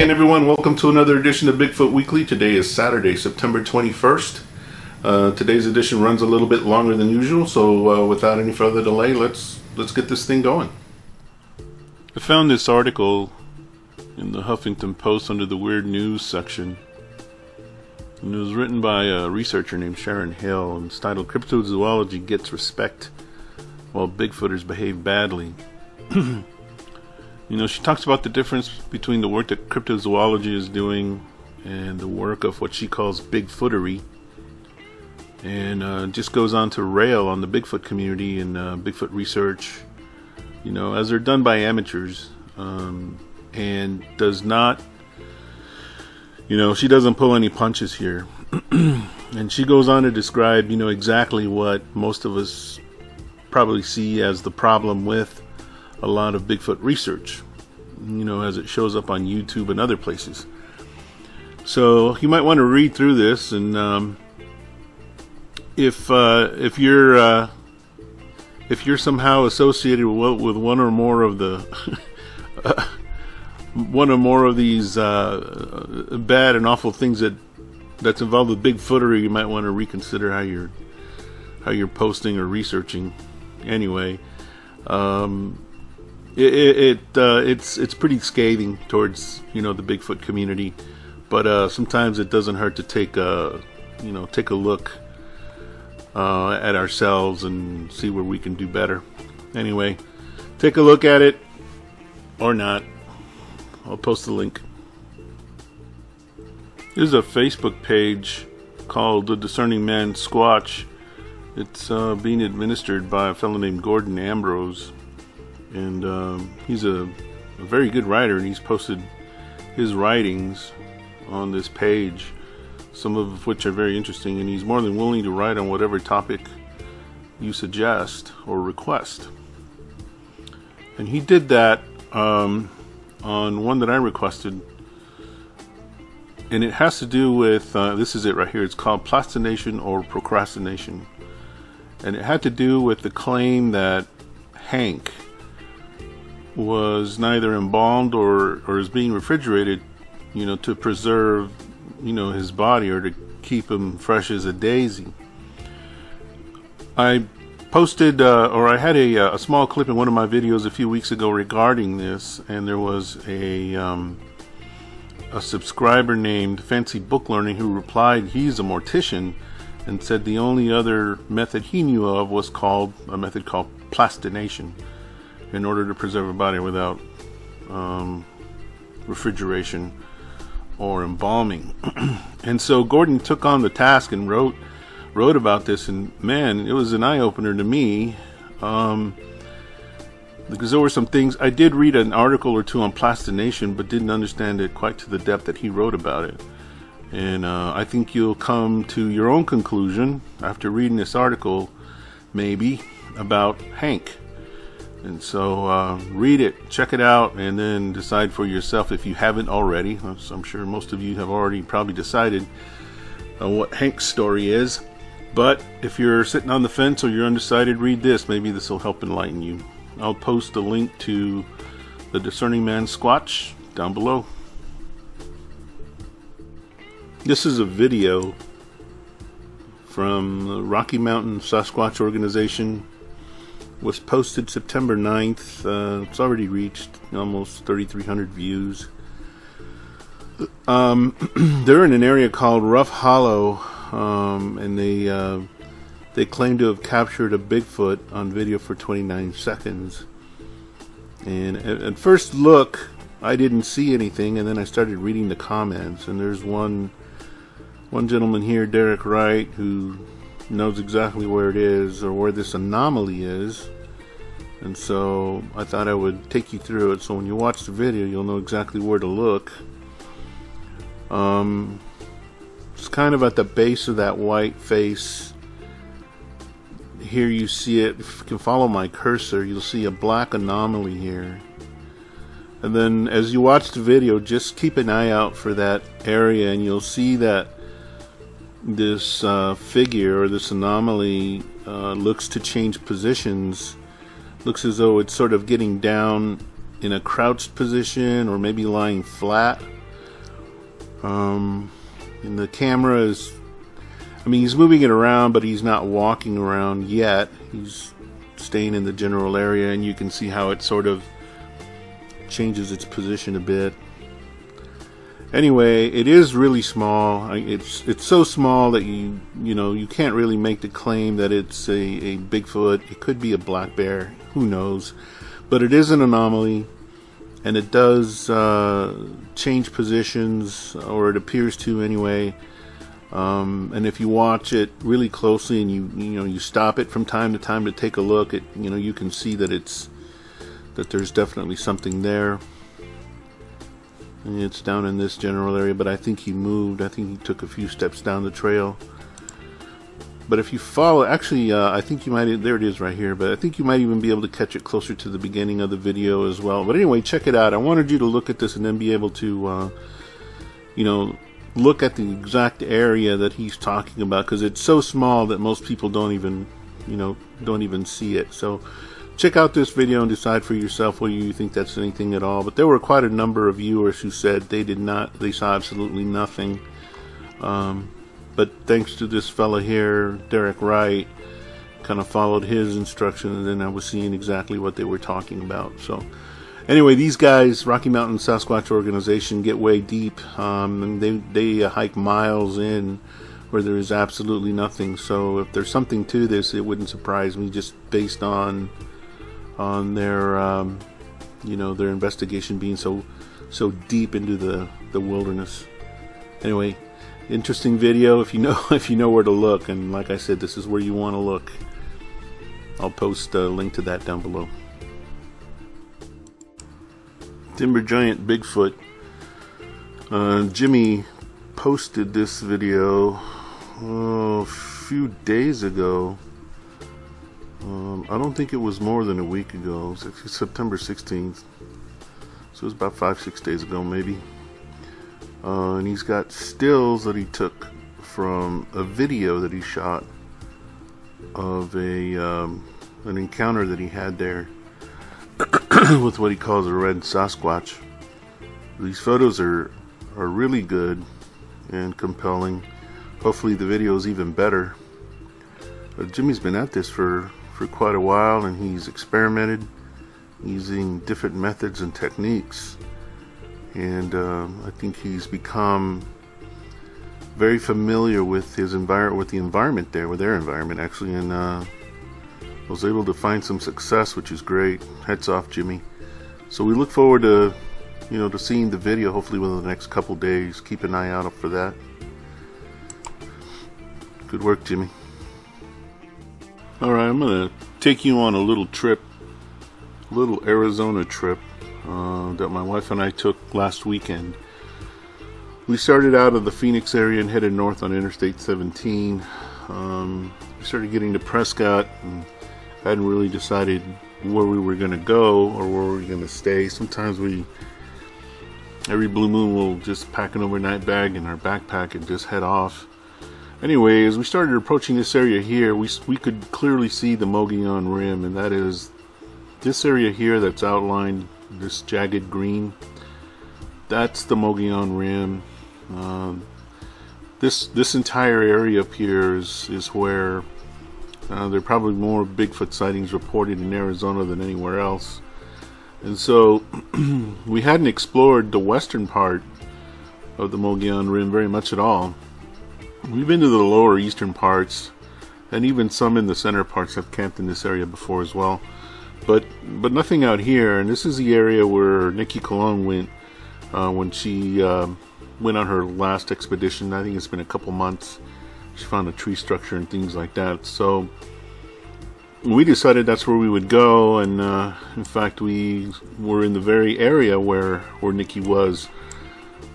again, everyone. Welcome to another edition of Bigfoot Weekly. Today is Saturday, September 21st. Today's edition runs a little bit longer than usual, so without any further delay, let's get this thing going. I found this article in the Huffington Post under the Weird News section. And it was written by a researcher named Sharon Hill, and it's titled "Cryptozoology Gets Respect While Bigfooters Behave Badly." You know, she talks about the difference between the work that cryptozoology is doing and the work of what she calls Bigfootery, and just goes on to rail on the Bigfoot community and Bigfoot research, you know, as they're done by amateurs, and does not, you know, she doesn't pull any punches here. And she goes on to describe, you know, exactly what most of us probably see as the problem with a lot of Bigfoot research, you know, as it shows up on YouTube and other places. So you might want to read through this, and if you're somehow associated with one or more of the these bad and awful things that's involved with Bigfootery, you might want to reconsider how you're posting or researching. Anyway, it's pretty scathing towards, you know, the Bigfoot community, but sometimes it doesn't hurt to take a look at ourselves and see where we can do better. Anyway, take a look at it or not. I'll post the link. There's a Facebook page called The Discerning Man Squatch. It's being administered by a fellow named Gordon Ambrose, and he's a very good writer, and he's posted his writings on this page, some of which are very interesting, and he's more than willing to write on whatever topic you suggest or request. And he did that on one that I requested, and it has to do with this is it right here. It's called Plastination or Procrastination, and it had to do with the claim that Hank was neither embalmed or is being refrigerated, you know, to preserve, you know, his body, or to keep him fresh as a daisy. I posted or I had a small clip in one of my videos a few weeks ago regarding this, and there was a subscriber named Fancy Book Learning who replied he's a mortician, and said the only other method he knew of was a method called plastination, in order to preserve a body without refrigeration or embalming. And so Gordon took on the task and wrote about this, and man, it was an eye-opener to me, because there were some things. I did read an article or two on plastination, but didn't understand it quite to the depth that he wrote about it. And I think you'll come to your own conclusion after reading this article, maybe, about Hank. And so read it, check it out, and then decide for yourself if you haven't already. I'm sure most of you have already probably decided what Hank's story is. But if you're sitting on the fence or you're undecided, read this. Maybe this will help enlighten you. I'll post a link to The Discerning Man Squatch down below. This is a video from the Rocky Mountain Sasquatch Organization. Was posted September 9th. It's already reached almost 3,300 views. They're in an area called Rough Hollow, and they claim to have captured a Bigfoot on video for 29 seconds. And at first look, I didn't see anything, and then I started reading the comments, and there's one gentleman here, Derek Wright, who knows exactly where it is, or where this anomaly is, and so I thought I would take you through it, so when you watch the video you'll know exactly where to look. It's kind of at the base of that white face. Here you see it. If you can follow my cursor, you'll see a black anomaly here, and then as you watch the video, just keep an eye out for that area, and you'll see that this figure, or this anomaly, looks to change positions. Looks as though it's sort of getting down in a crouched position, or maybe lying flat. And the camera is, I mean, he's moving it around, but he's not walking around yet. He's staying in the general area, and you can see how it sort of changes its position a bit. Anyway, it is really small. It's so small that you can't really make the claim that it's a Bigfoot. It could be a black bear, who knows? But it is an anomaly, and it does change positions, or it appears to anyway. And if you watch it really closely and you stop it from time to time to take a look, you can see that there's definitely something there. And it's down in this general area, but I think he moved. I think he took a few steps down the trail. But if you follow, actually, I think you might, there it is right here, but I think you might even be able to catch it closer to the beginning of the video as well. But anyway, check it out. I wanted you to look at this and then be able to, look at the exact area that he's talking about, because it's so small that most people don't even see it. So check out this video and decide for yourself whether you think that's anything at all. But there were quite a number of viewers who said they saw absolutely nothing. But thanks to this fella here, Derek Wright, kind of followed his instruction, and then I was seeing exactly what they were talking about. So anyway, these guys, Rocky Mountain Sasquatch Organization, get way deep, and they hike miles in where there is absolutely nothing. So if there's something to this, it wouldn't surprise me, just based on their their investigation being so deep into the wilderness. Anyway, interesting video if you know where to look, and like I said, this is where you want to look. I'll post a link to that down below. TimberGiantBigfoot. Jimmy posted this video a few days ago. I don't think it was more than a week ago. It was September 16th. So it was about 5-6 days ago maybe. And he's got stills that he took from a video that he shot of an encounter that he had there with what he calls a red Sasquatch. These photos are really good and compelling. Hopefully the video is even better. Jimmy's been at this for quite a while, and he's experimented using different methods and techniques, and I think he's become very familiar with his their environment actually, and was able to find some success, which is great. Hats off, Jimmy. So we look forward to to seeing the video hopefully within the next couple days. Keep an eye out for that. Good work, Jimmy. Alright, I'm gonna take you on a little Arizona trip that my wife and I took last weekend. We started out of the Phoenix area and headed north on Interstate 17. We started getting to Prescott and hadn't really decided where we were going to go or where we were going to stay. Sometimes every blue moon, we'll just pack an overnight bag in our backpack and just head off. Anyway, as we started approaching this area here, we could clearly see the Mogollon Rim, and that is this area here that's outlined, this jagged green. That's the Mogollon Rim. This entire area up here is where there are probably more Bigfoot sightings reported in Arizona than anywhere else. And so we hadn't explored the western part of the Mogollon Rim very much at all. We've been to the lower eastern parts, and even some in the center parts. I've camped in this area before as well, but nothing out here. And this is the area where Nikki Cologne went when she went on her last expedition. I think it's been a couple months. She found a tree structure and things like that. So we decided that's where we would go, and in fact we were in the very area where Nikki was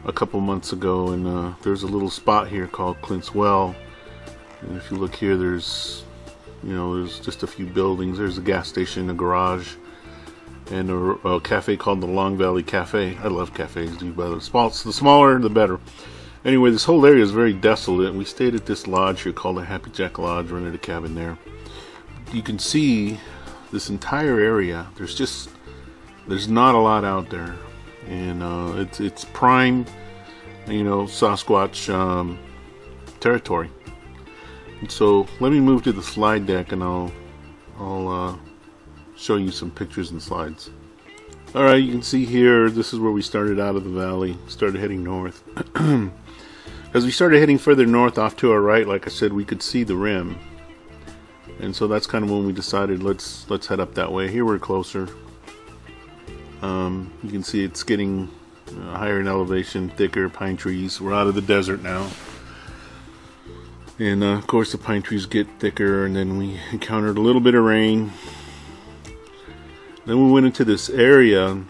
a couple months ago, and there's a little spot here called Clint's Well, and if you look here, there's just a few buildings. There's a gas station, a garage, and a cafe called the Long Valley Cafe. I love cafes, dude. By the smaller the better. Anyway, this whole area is very desolate. We stayed at this lodge here called the Happy Jack Lodge, rented a cabin there. You can see this entire area. There's not a lot out there, and it's prime you know, Sasquatch territory. And so let me move to the slide deck, and I'll show you some pictures and slides. Alright, you can see here, this is where we started out of the valley, started heading north. As we started heading further north off to our right, like I said, we could see the rim. And so that's kind of when we decided, let's head up that way. Here we're closer. You can see it's getting higher in elevation, thicker pine trees. We're out of the desert now. And of course the pine trees get thicker, and then we encountered a little bit of rain. Then we went into this area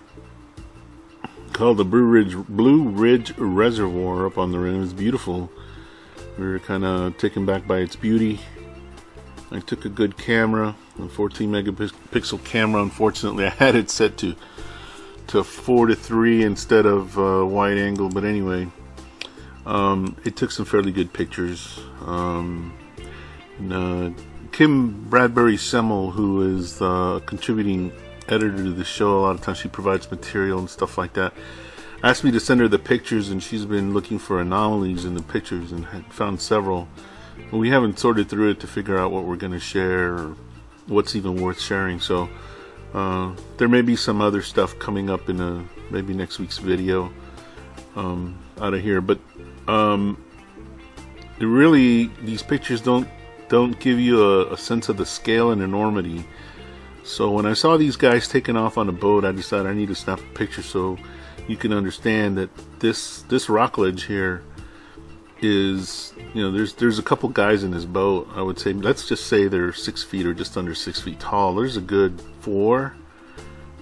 called the Blue Ridge Reservoir up on the rim. It was beautiful. We were kind of taken back by its beauty. I took a good camera, a 14 megapixel camera. Unfortunately, I had it set to 4:3 instead of wide angle. But anyway, it took some fairly good pictures. Kim Bradbury Semmel, who is contributing editor to the show, a lot of times she provides material and stuff like that, asked me to send her the pictures, and she's been looking for anomalies in the pictures and had found several. But we haven't sorted through it to figure out what we're going to share or what's even worth sharing. So there may be some other stuff coming up in maybe next week's video out of here. But really, these pictures don't give you a sense of the scale and enormity. So when I saw these guys taking off on a boat, I decided I need to snap a picture so you can understand that this rock ledge here is, you know, there's a couple guys in this boat. I would say, let's just say they're 6 feet or just under 6 feet tall. There's a good 4,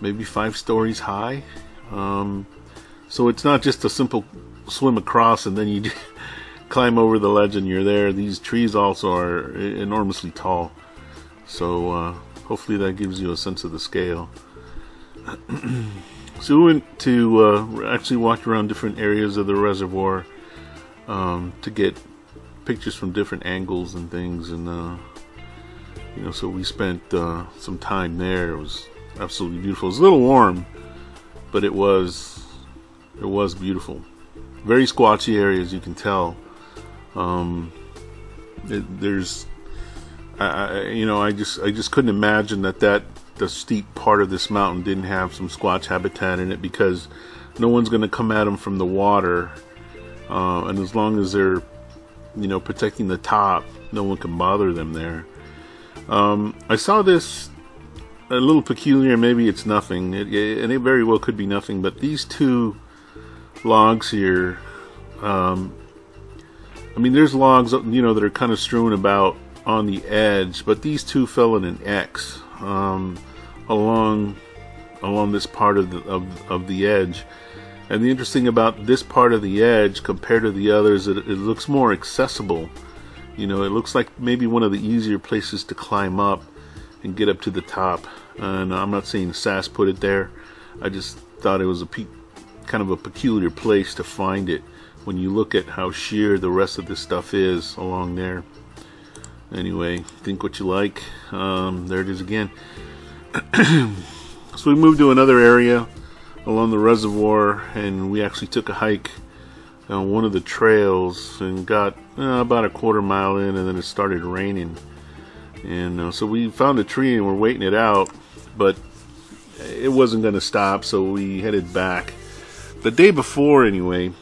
maybe 5 stories high. So it's not just a simple swim across and then you climb over the ledge and you're there. These trees also are enormously tall. So hopefully that gives you a sense of the scale. So we went to actually walked around different areas of the reservoir to get pictures from different angles and things, and you know, so we spent some time there. It was absolutely beautiful. It was a little warm, but it was beautiful. Very squatchy area, as you can tell. There's you know, I just couldn't imagine that the steep part of this mountain didn't have some squatch habitat in it, because no one's going to come at them from the water, and as long as they're, you know, protecting the top, no one can bother them there. I saw this a little peculiar. Maybe it's nothing, and it very well could be nothing, but these two logs here, I mean, there's logs, you know, that are kind of strewn about on the edge, but these two fell in an X along this part of the edge. And the interesting about this part of the edge compared to the others, it looks more accessible. You know, it looks like maybe one of the easier places to climb up and get up to the top. And I'm not saying SAS put it there. I just thought it was kind of a peculiar place to find it when you look at how sheer the rest of this stuff is along there. Anyway, think what you like. There it is again. So we moved to another area along the reservoir, and we actually took a hike on one of the trails and got about a quarter mile in, and then it started raining. And so we found a tree and we're waiting it out, but it wasn't going to stop, so we headed back. The day before, anyway,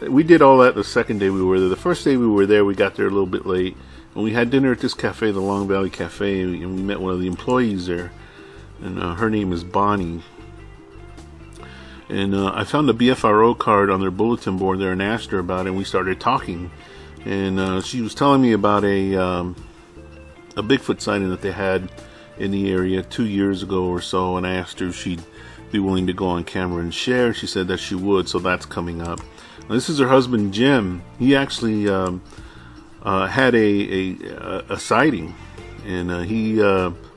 we did all that the second day we were there. The first day we were there, we got there a little bit late, and we had dinner at this cafe, the Long Valley Cafe, and we met one of the employees there, and her name is Bonnie. And I found a BFRO card on their bulletin board there and asked her about it, and we started talking. And she was telling me about a Bigfoot sighting that they had in the area 2 years ago or so, and I asked her if she'd be willing to go on camera and share. She said that she would, so that's coming up. Now, this is her husband, Jim. He actually had a sighting, and he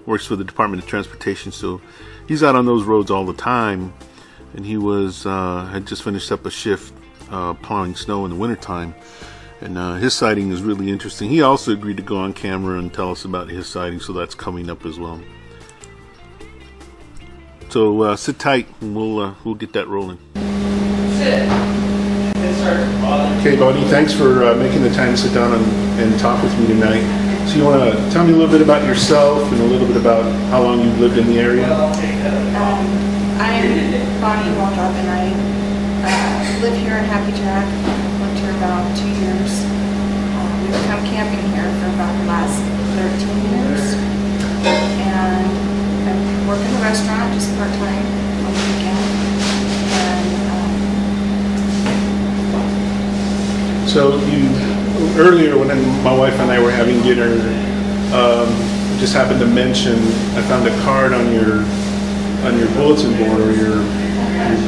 works for the Department of Transportation, so he's out on those roads all the time. And he had just finished up a shift plowing snow in the wintertime, and his sighting is really interesting. He also agreed to go on camera and tell us about his sighting, so that's coming up as well. So sit tight, and we'll get that rolling. Sit. It starts Okay, Bonnie, thanks for making the time to sit down and talk with me tonight. So you want to tell me a little bit about yourself and a little bit about how long you've lived in the area? I'm Bonnie Waldrop, and I live here in Happy Jack. I've lived here about 2 years. We've come camping here for about the last 13 years. And I work in the restaurant just part-time on the weekend. So earlier when my wife and I were having dinner, just happened to mention I found a card on your bulletin board or your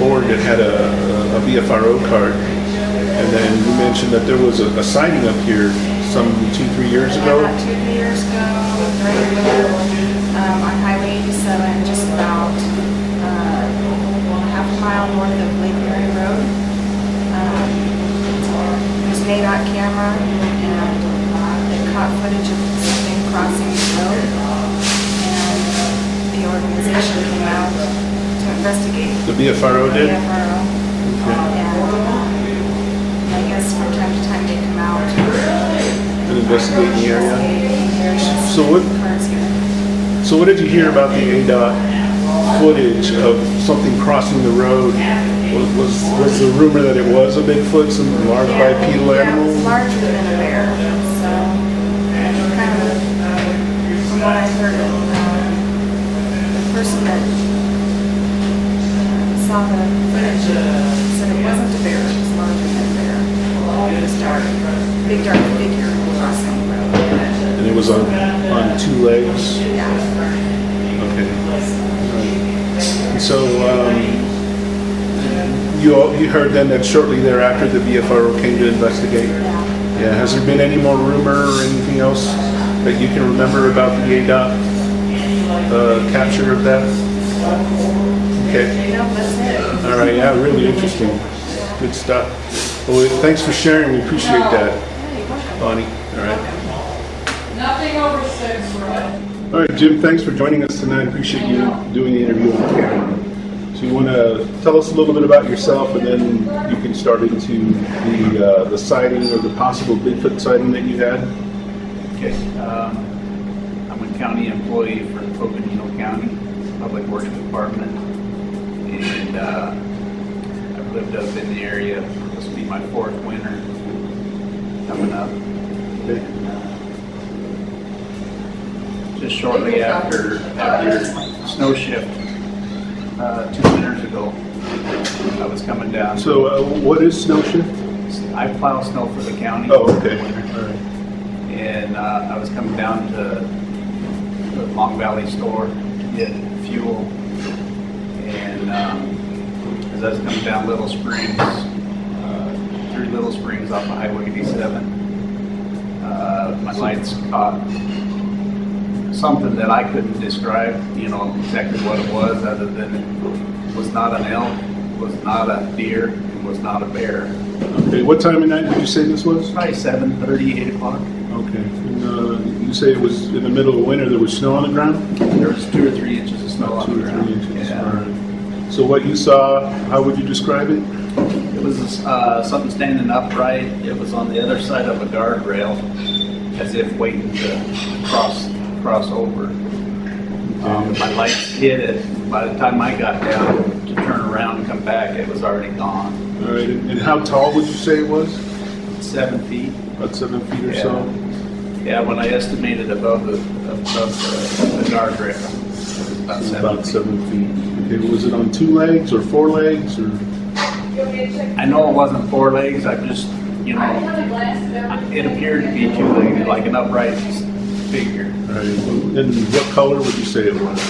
board that had a BFRO card, and then you mentioned that there was a sighting up here some 2-3 years ago. About 2-3 years ago, right here on Highway 87, just about half a mile north of Lake Mary Road. There's an ADOT camera, and it caught footage of something crossing the road, and the organization came out to investigate. The BFRO did? The BFRO. Okay. And I guess from time to time they come out and investigate the area. So what did you hear about the ADOT footage of something crossing the road? Was the rumor that it was a Bigfoot, some large bipedal animal? Yeah, it was larger than a bear. So, kind of, from what I heard, the person that saw the footage said it wasn't a bear, it was larger than a bear. It was dark, big dark figure crossing the road. And it was on 2 legs? Yeah. Okay. And so, you heard then that shortly thereafter the BFRO came to investigate? Yeah. Has there been any more rumor or anything else that you can remember about the ADOT capture of that? Okay. No, that's it. All right. Yeah, really interesting. Good stuff. Well, thanks for sharing. We appreciate that, Bonnie. All right. Nothing over 6, right? All right, Jim. Thanks for joining us tonight. Appreciate you doing the interview on camera. So you want to tell us a little bit about yourself, and then you can start into the sighting or the possible Bigfoot sighting that you had. Okay. I'm a county employee for Coconino County Public Works Department, and I've lived up in the area. This will be my 4th winter coming up. Okay. Just shortly after snow shift. 2 winters ago, I was coming down. So, what is snow shift? I plow snow for the county. Oh, okay. All right. And I was coming down to the Long Valley store to get fuel. And as I was coming down Little Springs, through Little Springs off of Highway 87, my lights caught something that I couldn't describe, exactly what it was, other than it was not an elk, was not a deer, and was not a bear. Okay, what time of night did you say this was? Probably 7:30, 8 o'clock. Okay, and you say it was in the middle of winter, there was snow on the ground? There was 2 or 3 inches of snow on the ground. 2 or 3 inches, Yeah. all right. So what you saw, how would you describe it? It was something standing upright. It was on the other side of a guardrail, as if waiting to cross over. My lights hit it. By the time I got down to turn around and come back, it was already gone. All right, and how tall would you say it was? 7 feet. About 7 feet or so? Yeah, when I estimated above the guardrail, it was about 7 feet. Okay, was it on 2 legs or 4 legs or? I know it wasn't 4 legs. I just, it appeared to be 2-legged, like an upright figure. All right, and what color would you say it was?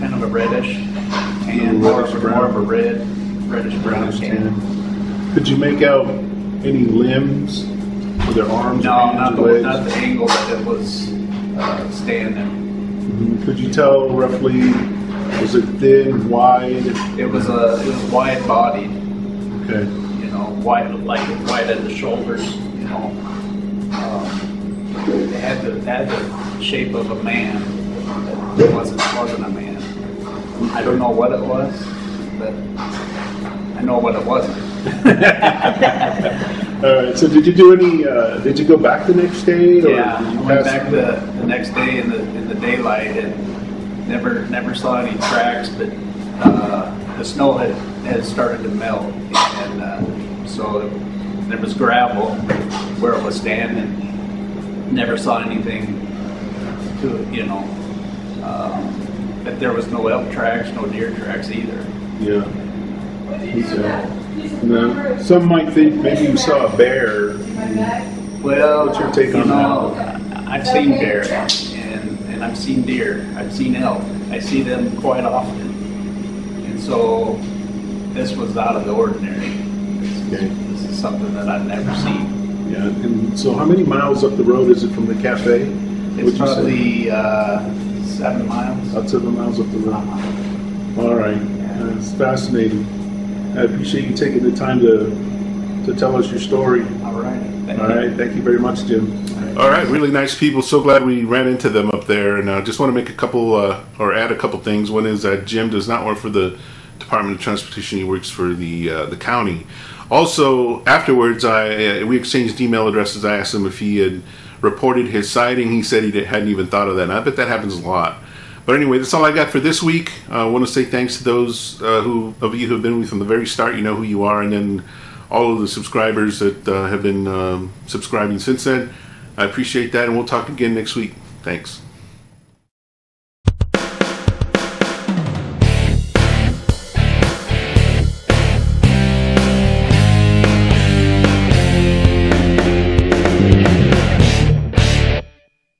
Kind of a reddish, and more of a reddish brown tan. Could you make out any limbs? Were there arms? No, not the legs? not the angle that it was standing. Mm-hmm. Could you tell roughly? Was it thin, wide? It was wide bodied. Okay. Wide at the shoulders. It had the shape of a man. It wasn't a man. I don't know what it was, but I know what it wasn't. All right. So did you do any? Did you go back the next day? Or Yeah, did you I went pass back the next day in the daylight and never saw any tracks, but the snow had started to melt, and so there was gravel where it was standing. Never saw anything to it, you know. But there was no elk tracks, no deer tracks either. Yeah. Okay. Now, some might think maybe you saw a bear. Well, What's your take on that? I've seen bear and I've seen deer. I've seen elk. I see them quite often. And so this was out of the ordinary. This is something that I've never seen. Yeah. And so, how many miles up the road is it from the cafe? It's probably 7 miles. About 7 miles up the road. All right. It's fascinating. I appreciate you taking the time to tell us your story. All right. All right. Thank you very much, Jim. All right, really nice people. So glad we ran into them up there. And I just want to make a couple, or add a couple things. One is that Jim does not work for the Department of Transportation. He works for the county. Also, afterwards, we exchanged email addresses. I asked him if he had reported his sighting. He said he hadn't even thought of that. And I bet that happens a lot. But anyway, that's all I got for this week. I want to say thanks to those of you who have been with me from the very start. You know who you are. And then all of the subscribers that have been subscribing since then. I appreciate that, and we'll talk again next week. Thanks.